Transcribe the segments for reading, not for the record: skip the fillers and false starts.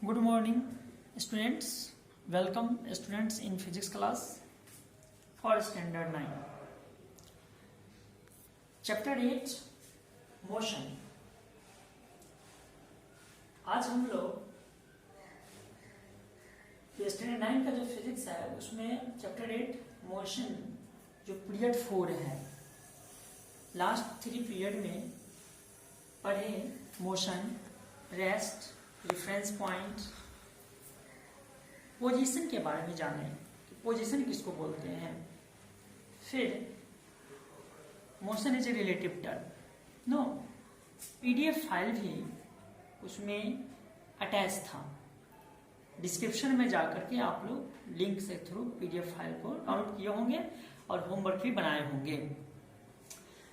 Good morning, students. Welcome, students, in physics class for standard 9. Chapter 8 motion. आज हम लोग standard 9 का जो फिजिक्स है उसमें चैप्टर 8 मोशन जो पीरियड 4 है, लास्ट 3 पीरियड में पढ़े motion, rest, reference point, position के बारे में जाने कि पोजीशन किसको बोलते हैं. फिर motion is a relative term. No, PDF file भी उसमें अटैच था. डिस्क्रिप्शन में जाकर के आप लोग लिंक से थ्रू पीडीएफ फाइल को डाउनलोड किए होंगे और होमवर्क भी बनाए होंगे.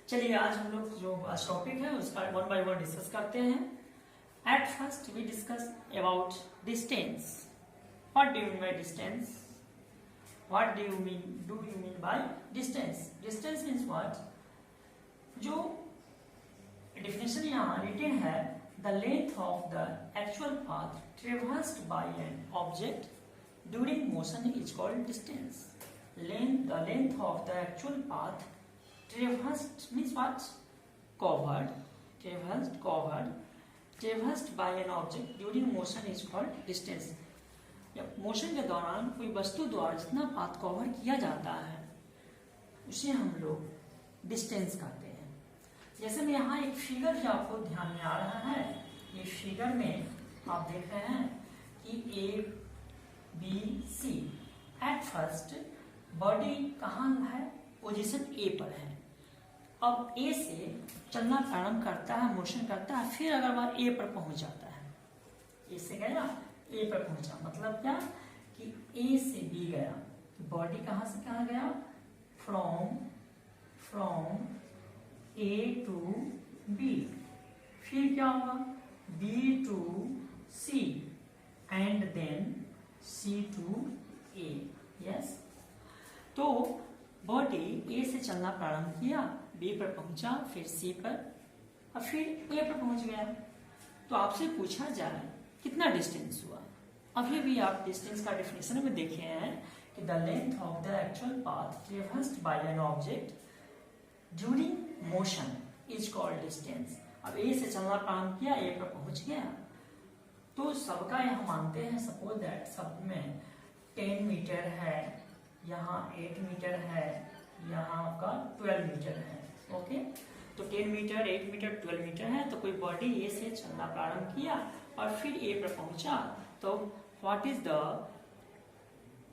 चलिए आज हम लोग जो आज टॉपिक है उसका 1 by 1 डिस्कस करते हैं. At first we discuss about distance. What do you mean by distance? What do you mean by distance? Distance means what? जो definition यहाँ written है, the length of the actual path traversed by an object during motion is called distance. The length of the actual path traversed means what? Traversed by an object during motion is called distance. जब motion के दौरान कोई वस्तु द्वारा जितना path cover किया जाता है उसे हम लोग डिस्टेंस कहते हैं. जैसे में यहाँ एक फिगर जो आपको ध्यान में आ रहा है, ये फिगर में आप देख रहे हैं कि A B C. At first body कहाँ है? पोजीशन ए पर है. अब ए से चलना प्रारंभ करता है, मोशन करता है, फिर अगर वह ए पर पहुंच जाता है, ए से गया ए पर पहुंचा, मतलब क्या कि ए से बी गया. बॉडी कहां से कहां गया? From A to B. फिर क्या हुआ? B to C and then C to A. Yes, तो बॉडी ए से चलना प्रारंभ किया, बी पर पहुंचा, फिर सी पर और फिर ए पर पहुंच गया. तो आपसे पूछा जाए कितना डिस्टेंस हुआ. अभी भी आप डिस्टेंस का डेफिनेशन में देखे हैं कि the length of the actual path traversed by an object during motion is called distance. अब ए से चलना प्रारंभ किया, ए पर पहुंच गया, तो सबका यह मानते हैं, सपोज दैट सब में 10 मीटर है, यहाँ 8 मीटर है, यहाँ का 12 मीटर है. ओके, तो 10 मीटर, 8 मीटर, 12 मीटर है. तो कोई बॉडी ए से चलना प्रारंभ किया और फिर ए पर पहुंचा, तो what is the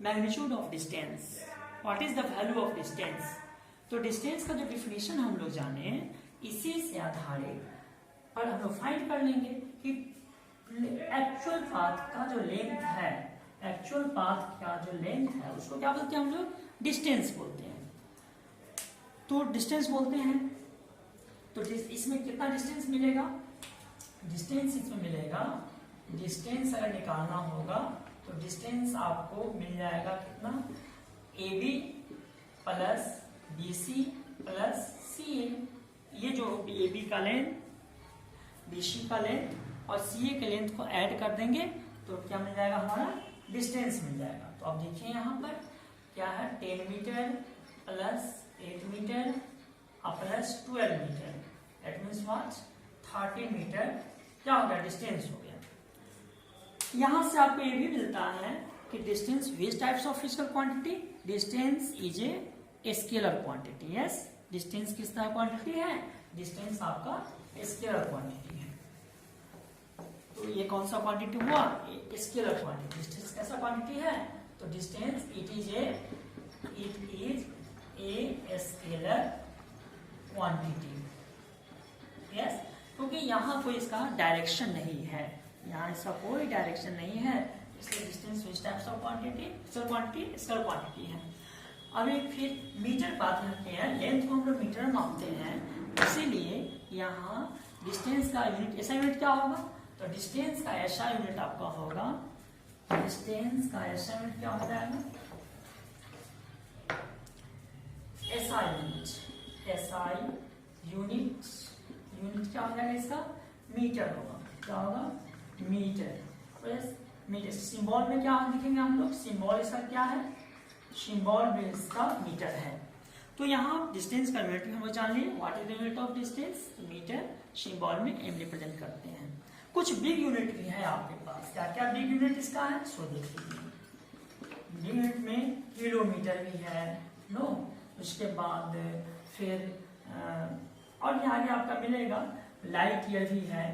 magnitude of distance? What is the value of distance? तो डिस्टेंस का जो डिफिनेशन हम लोग जाने, इसी से आधारित पर हम लोग फाइंड कर लेंगे कि एक्चुअल पाथ का जो लेंथ है, एक्चुअल पाथ का जो लेंथ है उसको क्या बोलते हैं हम लोग? डिस्टेंस बोलते हैं. तो डिस्टेंस बोलते हैं. तो इसमें कितना डिस्टेंस मिलेगा? डिस्टेंस इसमें मिलेगा, डिस्टेंस अगर निकालना होगा तो डिस्टेंस आपको मिल जाएगा कितना? A B plus B C plus C A. ये जो ए बी का लेंथ, बी सी का लेंथ और सी ए के लेंथ को ऐड कर देंगे तो क्या मिल जाएगा? हमारा डिस्टेंस मिल जाएगा. तो आप देखिए यहाँ पर क्या है? 10 metre plus 8 metre plus 12 metre. That means what? 30 metre क्या हो गया? डिस्टेंस हो गया. यहां से आपको ये भी मिलता है कि distance which types of physical quantity? Distance is a scalar quantity. Yes, distance किस तरह क्वांटिटी है? डिस्टेंस आपका स्केलर क्वांटिटी है. तो ये कौन सा क्वांटिटी हुआ? Scalar quantity. डिस्टेंस कैसा क्वांटिटी है? तो distance it is a scalar quantity. Yes, क्योंकि यहाँ कोई इसका डायरेक्शन नहीं है, यहाँ इसका कोई डायरेक्शन नहीं है, इसलिए distance which types of quantity? Scalar quantity है. अब एक फिर मीटर बात करते हैं. लेंथ को हम लोग मीटर मापते हैं, इसीलिए यहाँ डिस्टेंस का यूनिट, ऐसा यूनिट क्या होगा? तो डिस्टेंस का ऐसा यूनिट आपका होगा, डिस्टेंस का ऐसा यूनिट क्या हो जाएगा? SI unit. एसआई यूनिट क्या हो जाएगा? इसका मीटर होगा. क्या होगा? मीटर. मीटर। सिंबल में क्या लिखेंगे हम लोग, सिंबल इसका क्या है, सिंबल में इसका मीटर है। तो यहाँ डिस्टेंस का यूनिट हम लोग जान लिए, what is the unit of distance, metre, symbol में एम रिप्रेजेंट करते हैं। कुछ बिग यूनिट भी है आपके पास, क्या क्या बिग यूनिट इसका है, सो देखिए बिग यूनिट में किलोमीटर भी है नो, उसके बाद फिर और यहाँ आगे आपका मिलेगा लाइट ईयर भी है,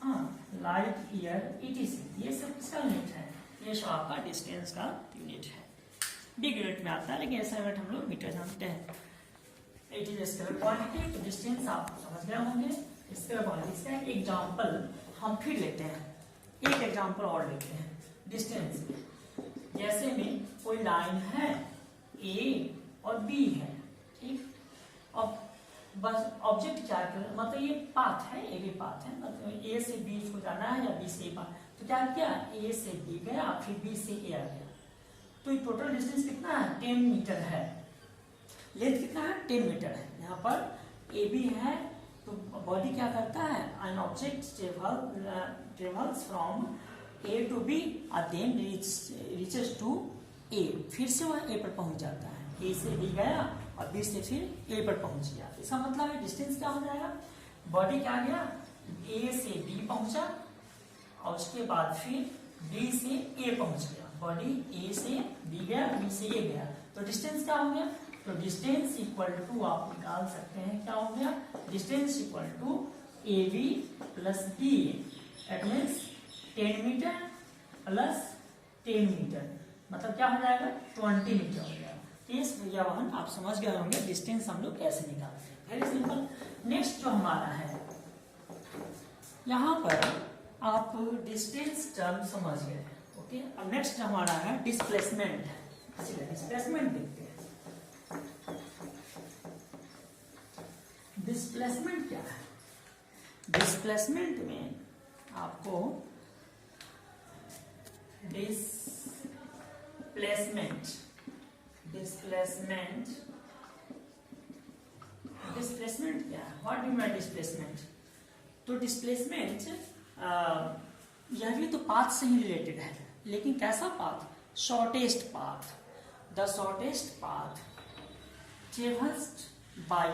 हाँ लाइट ईयर ETC, ये सब किसका यूनिट है, ये सब आपका डिस्टेंस का यूनिट है, बिग यूनिट में आता है, लेकिन ऐसा यूनिट हम लोग मीटर जानते हैं। इट इज स्केलर क्वांटिटी, तो डिस्टेंस आप समझ गए होंगे, स्केलर क्वांटिटी। इसका एक एग्जांपल हम फिर लेते हैं, एक एग्जांपल और लेते हैं डिस्टेंस। जैसे में कोई लाइन है A और B है, ठीक, अब बस ऑब्जेक्ट क्या कर, मतलब ये पाथ है, ए भी पाथ है, मतलब A से B को जाना है या B से A पाथ, तो क्या किया, A से B गया फिर B से A आ गया, तो ये टोटल डिस्टेंस कितना है, 10 मीटर है, लेंथ कितना है, 10 मीटर है। यहाँ पर ए बी है, तो बॉडी क्या करता है, an object travels from A to B और देन रीचेस टू ए, फिर से वह ए पर पहुंच जाता है, ए से बी गया और बी से फिर ए पर पहुंच गया। इसका मतलब है डिस्टेंस क्या हो जाएगा, बॉडी क्या गया, ए से बी पहुंचा और उसके बाद फिर बी से ए पहुंच गया, बॉडी ए से बी गया, बी से ए गया, तो डिस्टेंस क्या हो गया, तो डिस्टेंस इक्वल टू आप निकाल सकते हैं, क्या हो गया, distance equal to A B plus B, that means 10 metre plus 10 metre, मतलब क्या हो जाएगा, 20 मीटर हो जाएगा। इस वाहन आप समझ गए होंगे डिस्टेंस हम लोग कैसे निकालते हैं, वेरी सिंपल। नेक्स्ट जो हमारा है, यहाँ पर आप डिस्टेंस टर्म समझ गए, ओके। अब नेक्स्ट हमारा है डिस्प्लेसमेंट, चलिए डिस्प्लेसमेंट देखते हैं। डिस्प्लेसमेंट क्या है, डिस्प्लेसमेंट में आपको डिस्प्लेसमेंट क्या है, व्हाट डू मीन डिस्प्लेसमेंट, तो डिस्प्लेसमेंट यह भी तो पाथ से ही रिलेटेड है, लेकिन कैसा path, shortest path, the shortest path traversed by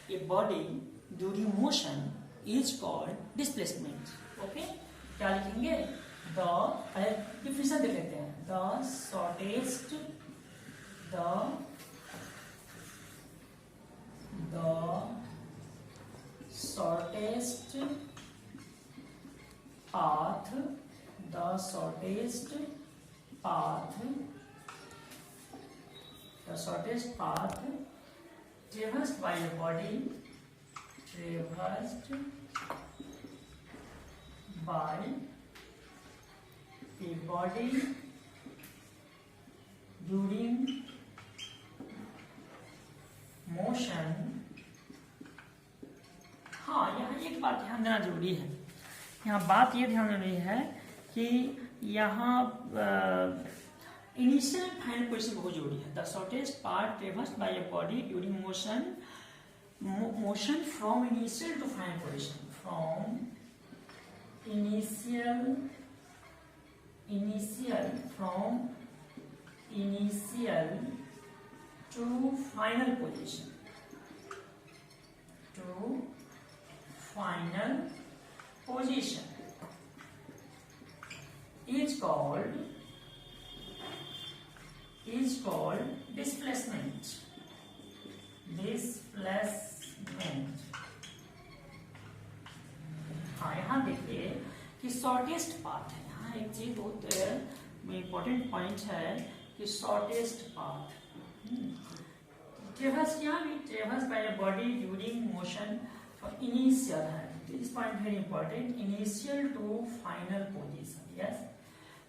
a body during motion is called displacement, okay. क्या लिखेंगे, द डिफिनेशन देख लेते हैं, the shortest path, the shortest path traversed by a body during motion। हाँ, यहाँ एक बात ध्यान देना जरूरी है, यहाँ बात ये ध्यान जरूरी है कि यहाँ इनिशियल फाइनल पोजीशन बहुत जरूरी है। The shortest part traversed by a body during motion from initial to final position, from initial to final position, is called displacement। हाँ, यहाँ देखिए कि शॉर्टेस्ट पाथ है, यहाँ एक चीज बहुत इंपॉर्टेंट पॉइंट है कि शॉर्टेस्ट पाथ ट्रेवर्स, यहाँ भी traverse by a body during motion initial है, this point very important, initial to final position, yes,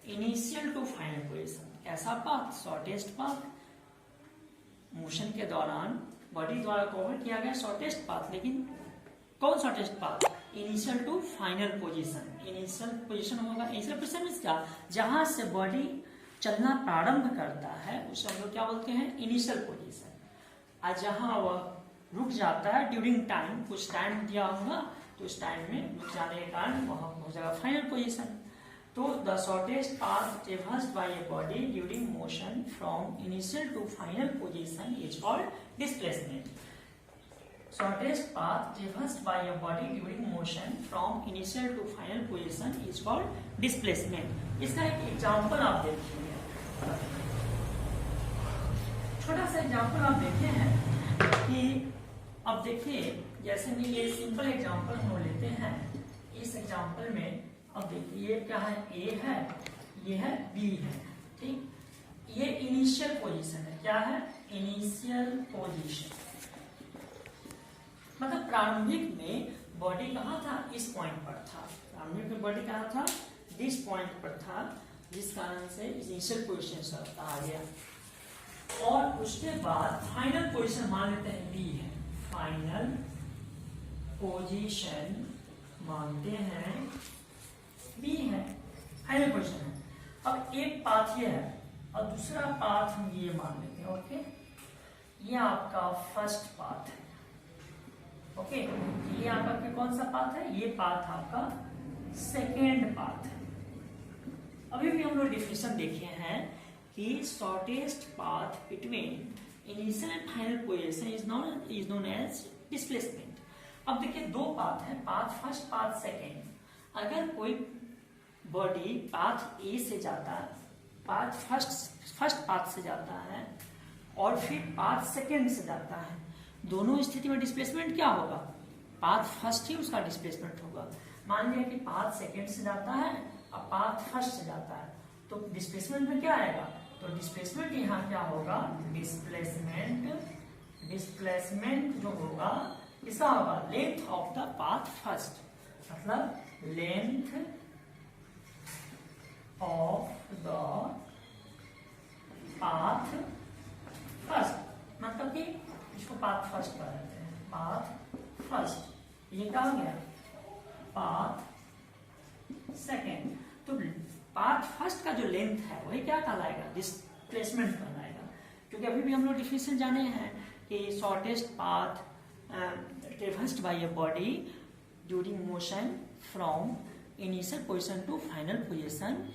initial to final position, ऐसा पाथ शॉर्टेस्ट पाथ, मोशन के दौरान बॉडी द्वारा कवर किया गया शॉर्टेस्ट पाथ, लेकिन कौन shortest path, initial to final position, initial position होगा, इनिशियल पोजीशन मींस क्या, जहां से बॉडी चलना प्रारंभ करता है उसे हम लोग क्या बोलते हैं, इनिशियल पोजीशन, और जहां वह रुक जाता है ड्यूरिंग टाइम, कुछ टाइम दिया होगा तो इस टाइम में रुक जाने के कारण वहां हो जाएगा फाइनल पोजीशन। तो the shortest path traversed by a body during motion from initial to final position is called displacement. Shortest path traversed by a body during motion from initial to final position is called displacement. इसका एक example आप देखिए, छोटा सा example आप देखे हैं कि अब देखिए जैसे कि ये सिंपल एग्जांपल हम लेते हैं। इस एग्जांपल में अब देखिए ये क्या है, ए है, ये है बी है, ठीक। ये इनिशियल पोजीशन है, क्या है, इनिशियल पोजीशन, मतलब प्रारंभिक में बॉडी कहाँ था, इस पॉइंट पर था। प्रारंभिक में बॉडी कहाँ था, दिस पॉइंट पर था, जिस कारण से इनिशियल पोजीशन से आ गया। और उसके बाद फाइनल पोजीशन मान लेते हैं बी है, फाइनल पोजीशन मानते हैं बी है, फाइनल पोजीशन है। अब एक पाथ ये है और दूसरा पाथ हम ये मान लेते हैं, ओके। ये आपका फर्स्ट पाथ है, ओके। ये आपका कौन सा पाथ है, ये पाथ आपका सेकेंड पाथ है। अभी भी हम लोग डिफिनेशन देखे हैं कि shortest path between initial and final position is known as displacement. अब देखिए दो पाथ है, पाथ फर्स्ट पाथ सेकेंड। अगर कोई बॉडी पाथ ए से जाता है, पाथ फर्स्ट पाथ से जाता है और फिर पाथ सेकेंड से जाता है, दोनों स्थिति में डिस्प्लेसमेंट क्या होगा, पाथ फर्स्ट ही उसका डिस्प्लेसमेंट होगा। मान लिया कि पाथ सेकेंड से जाता है और पाथ फर्स्ट से जाता है, तो डिस्प्लेसमेंट में क्या आएगा, तो डिस्प्लेसमेंट यहाँ क्या होगा, डिस्प्लेसमेंट जो होगा इसका होगा length of the path first, मतलब length of the path first, मतलब कि इसको पाथ फर्स्ट कह देते हैं, पाथ फर्स्ट। ये क्या हो गया, पाथ सेकेंड। तो पाथ फर्स्ट का जो लेंथ है वही क्या कहलाएगा, डिस्प्लेसमेंट कहलाएगा। क्योंकि अभी भी हम लोग डिफिनेशन जाने हैं कि shortest path traversed by a body during motion from initial position to final position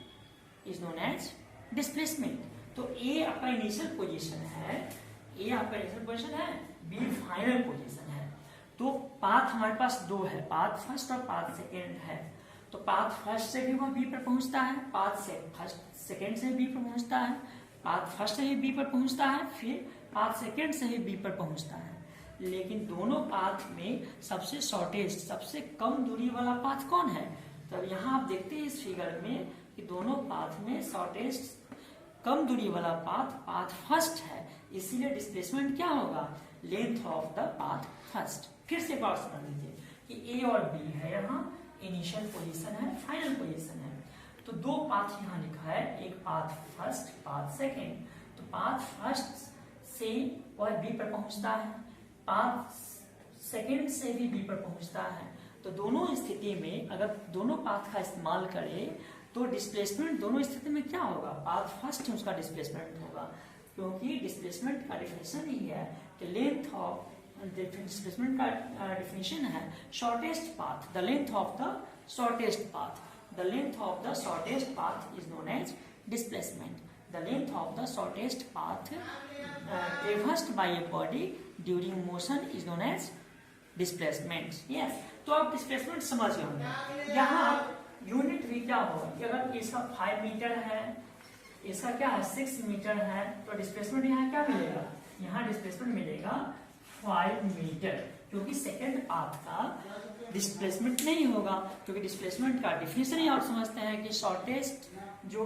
is known as displacement. तो ए आपका इनिशियल पोजीशन है, ए आपका इनिशियल पोजीशन है, बी फाइनल पोजीशन है। तो पाथ हमारे पास दो है, पाथ फर्स्ट और पाथ सेकेंड है। तो पाथ फर्स्ट से भी वो बी पर पहुंचता है, पाथ से फर्स्ट सेकेंड से बी पर पहुंचता है, पाथ फर्स्ट से ही बी पर पहुंचता है, फिर पाथ सेकेंड से ही बी पर पहुंचता है। लेकिन दोनों पाथ में सबसे शॉर्टेस्ट, सबसे कम दूरी वाला पाथ कौन है, तो यहाँ आप देखते हैं इस फिगर में कि दोनों पाथ में शॉर्टेस्ट कम दूरी वाला पाथ फर्स्ट है, इसीलिए डिस्प्लेसमेंट क्या होगा, length of the path first. फिर से बात समझ लीजिए कि ए और बी है, यहाँ इनिशियल पोजीशन है, फाइनल पोजीशन है। तो दो पाथ यहाँ लिखा है, एक पाथ फर्स्ट, पाथ सेकेंड। तो पाथ फर्स्ट से वह बी पर पहुंचता है, पाथ सेकेंड से भी बी पर पहुंचता है। तो दोनों स्थिति में अगर दोनों पाथ का इस्तेमाल करें तो डिस्प्लेसमेंट दोनों स्थिति में क्या होगा, पाथ फर्स्ट उसका डिस्प्लेसमेंट होगा। क्योंकि डिस्प्लेसमेंट का डेफिनेशन ही है कि लेंथ ऑफ, डिस्प्लेसमेंट का डेफिनेशन है shortest path, the length of the shortest path, the length of the shortest path is known as displacement. The length of the shortest path traversed by a body during motion is known as displacement. Yes, तो आप displacement समझ गए होंगे। यहाँ unit भी क्या होगा कि अगर इसका 5 मीटर है, इसका क्या है 6 मीटर है, तो डिस्प्लेसमेंट यहाँ क्या मिलेगा, यहाँ डिस्प्लेसमेंट मिलेगा 5 मीटर। क्योंकि सेकेंड पाथ का डिस्प्लेसमेंट नहीं होगा, क्योंकि डिस्प्लेसमेंट का डिफिनेशन ही आप समझते हैं कि शॉर्टेस्ट जो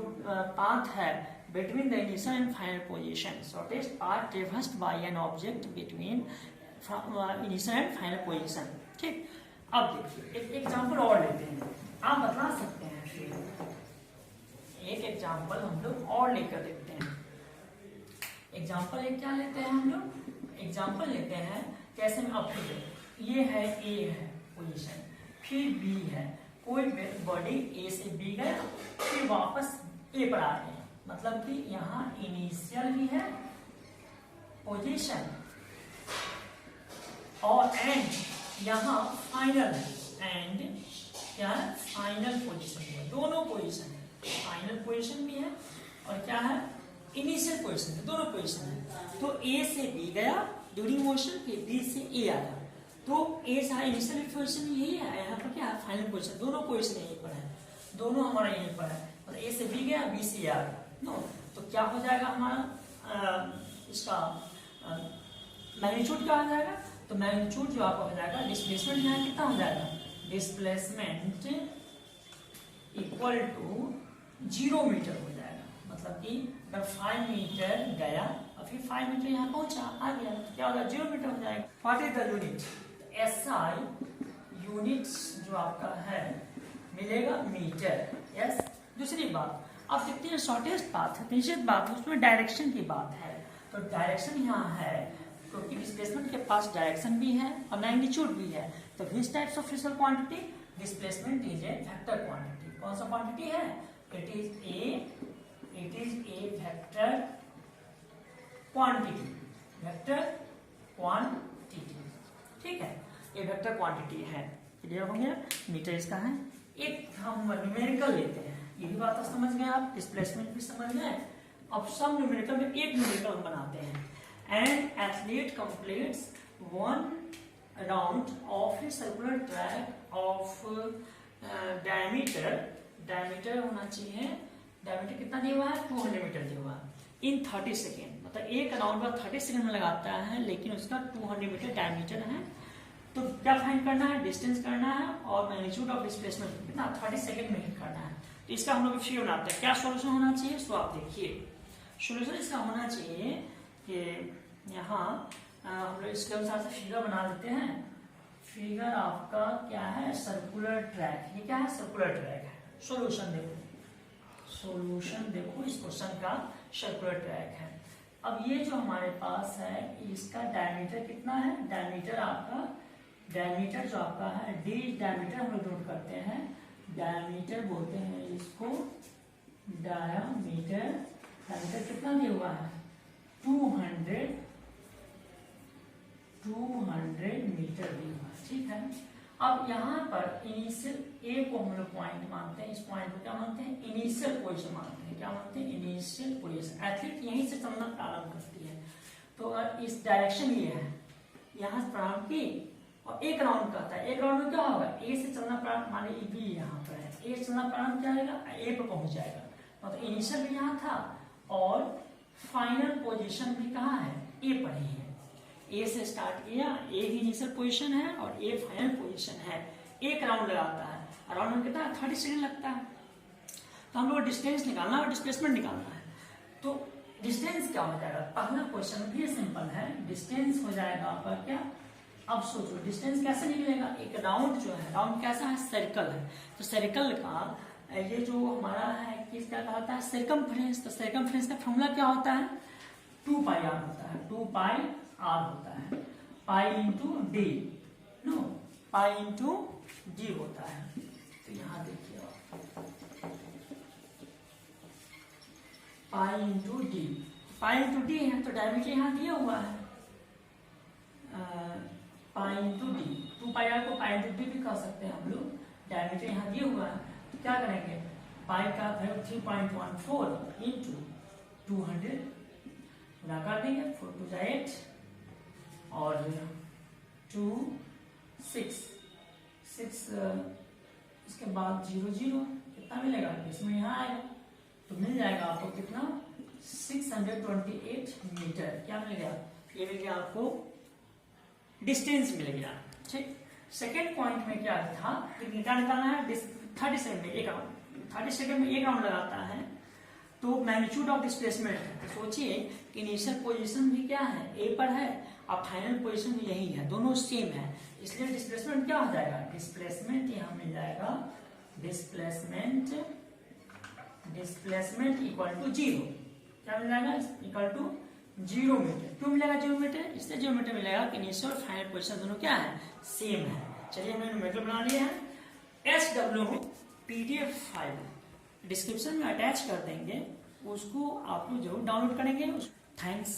पाथ है between the initial and final position, shortest path traversed by an object between initial and final position. ठीक, अब देखिए एक एग्जांपल और लेते हैं, आप बता सकते हैं। फिर एक एग्जांपल हम लोग और लेकर देखते हैं। एग्जांपल एक क्या लेते हैं हम लोग, एग्जांपल लेते हैं कैसे में, अब ये है ए है पोजीशन, फिर बी है, कोई बॉडी ए से बी गया फिर वापस ए पर आ गए, मतलब कि यहाँ इनिशियल भी है पोजीशन और एंड यहाँ फाइनल है। एंड क्या है, फाइनल पोजीशन है, दोनों पोजीशन है, फाइनल पोजीशन भी है और क्या है, इनिशियल पोजीशन है, दोनों पोजीशन है। तो ए से बी गया ड्यूरिंग मोशन, फिर बी से ए आया, तो ए से इनिशियल पोजीशन यही है, यहाँ पर क्या है, फाइनल पोजीशन, दोनों पोजीशन यहीं पर है, दोनों हमारा यहीं पर है, मतलब ए से बी गया, बी से आ गया, नो, तो क्या हो जाएगा हमारा इसका मैग्नीट्यूड क्या हो जाएगा, तो मैग्नीट्यूड जो आपका हो जाएगा, डिस्प्लेसमेंट यहाँ कितना हो जाएगा, डिस्प्लेसमेंट इक्वल टू 0 मीटर हो जाएगा, मतलब कि अगर 5 मीटर गया और फिर 5 मीटर यहाँ पहुंचा आ गया, तो क्या होगा, 0 मीटर हो जाएगा। What is the unit, SI units जो आपका है मिलेगा मीटर, यस। दूसरी बात आप देखते हैं, शॉर्टेस्ट बात है, तीसरी बात है, उसमें डायरेक्शन की बात है, तो डायरेक्शन यहाँ है क्योंकि डिस्प्लेसमेंट के पास डायरेक्शन भी है और मैग्नीट्यूड भी है, तो which types of physical quantity, displacement is a vector quantity, कौन सा क्वांटिटी है, it is a vector quantity, vector quantity, ठीक है, ये वेक्टर क्वांटिटी है, क्लियर हो गया, मीटर इसका है। एक हम न्यूमेरिकल लेते हैं, ये भी बात समझ गए आप, डिस्प्लेसमेंट भी समझ गए, अब सब न्यूमेरिकल में एक न्यूमेरिकल हम बनाते हैं, and athlete completes 1 round of a circular track of diameter होना चाहिए, डायमीटर कितना दिया हुआ है, 200 मीटर दिया हुआ है, इन 30 सेकेंड, मतलब एक राउंड का 30 सेकेंड में लगाता है, लेकिन उसका 200 मीटर डायमीटर है, तो क्या फाइंड करना है, डिस्टेंस करना है और मैग्नीट्यूड ऑफ डिस्प्लेसमेंट कितना 30 सेकंड में ही करना है। तो इसका हम लोग फिगर बनाते हैं, क्या सॉल्यूशन होना चाहिए, सो आप देखिए सॉल्यूशन इसका होना चाहिए कि यहाँ हम लोग इसके अनुसार से फिगर बना देते हैं। फिगर आपका क्या है, सर्कुलर ट्रैक, ये क्या है, सर्कुलर ट्रैक है। सॉल्यूशन देखो इस क्वेश्चन का सर्कुलर ट्रैक है। अब ये जो हमारे पास है इसका डायमीटर कितना है, डायमीटर जो आपका है डी, डायमीटर हम लोग नोट करते हैं, डायमीटर बोलते हैं इसको, डायमीटर कितना दिया हुआ है, 200 मीटर दिया हुआ है, ठीक है। अब यहाँ पर इनिशियल ए को हम लोग पॉइंट मानते हैं, इस पॉइंट को क्या मानते हैं, इनिशियल पोजीशन मानते हैं, क्या मानते हैं, इनिशियल पोजीशन। एथलीट यहीं से चलना प्रारंभ करती है, तो अगर इस डायरेक्शन ये है, यहाँ से प्रारंभ की और एक राउंड करता है, एक राउंड में क्या होगा, ए से चलना प्रारंभ, माने बी यहाँ पर है, ए से चलना प्रारंभ क्या आएगा, ए पर पहुंच जाएगा, मतलब इनिशियल भी यहाँ था और फाइनल पोजीशन भी कहाँ है, ए पर ही है। ए से स्टार्ट किया, ए ही इनिशियल पोजीशन है और ए फाइनल पोजीशन है, एक राउंड लगाता है, राउंड में कितना 30 सेकंड लगता है, तो हम लोग डिस्टेंस निकालना और डिस्प्लेसमेंट निकालना है। तो डिस्टेंस क्या हो जाएगा, पहला क्वेश्चन भी सिंपल है, डिस्टेंस हो जाएगा आपका क्या, अब सोचो डिस्टेंस कैसे निकलेगा, एक राउंड जो है, राउंड कैसा है, सर्कल है, तो सर्कल का ये जो हमारा है किस क्या कहता है, सर्कमफ्रेंस, तो सर्कमफ्रेंस का फॉर्मूला क्या होता है, 2 पाई आर होता है, 2 पाई आर होता है, pi into D, no pi into D होता है। तो यहाँ देखिए पाई इंटू डी है, तो डायमीटर यहाँ दिया हुआ है, pi into D, 2 pi R को पाई इंटू डी भी कह सकते हैं हम लोग, डायमीटर यहाँ दिया हुआ है, तो क्या करेंगे, पाई का वैल्यू 3.14 इंटू 200 गुणा कर देंगे, 4 2 8 और 2 6 इसके बाद 0 0 कितना मिलेगा, इसमें यहाँ आएगा, तो मिल जाएगा आपको कितना, 628 मीटर, क्या मिल गया, ये मिल गया आपको डिस्टेंस मिल गया, ठीक। सेकेंड पॉइंट में क्या था, निकालना है 30 सेकंड में एक राउंड, 30 सेकंड में एक राउंड लगाता है, तो मैग्नीट्यूड ऑफ डिस्प्लेसमेंट है, तो सोचिए कि इनिशियल पोजीशन भी क्या है, ए पर है और फाइनल पोजीशन भी यही है, दोनों सेम है, इसलिए डिस्प्लेसमेंट क्या हो जाएगा, डिस्प्लेसमेंट यहाँ मिल जाएगा, डिस्प्लेसमेंट इक्वल टू 0, क्या मिल जाएगा, इक्वल टू 0 मीटर। क्यों मिलेगा 0 मीटर, इससे 0 मीटर मिलेगा कि इनिशियल और फाइनल पोजीशन दोनों क्या है, सेम है। चलिए हमने न्यूमेरिकल बना लिया है। SW PDF फाइल डिस्क्रिप्शन में अटैच कर देंगे, उसको आप लोग जरूर डाउनलोड करेंगे। थैंक्स।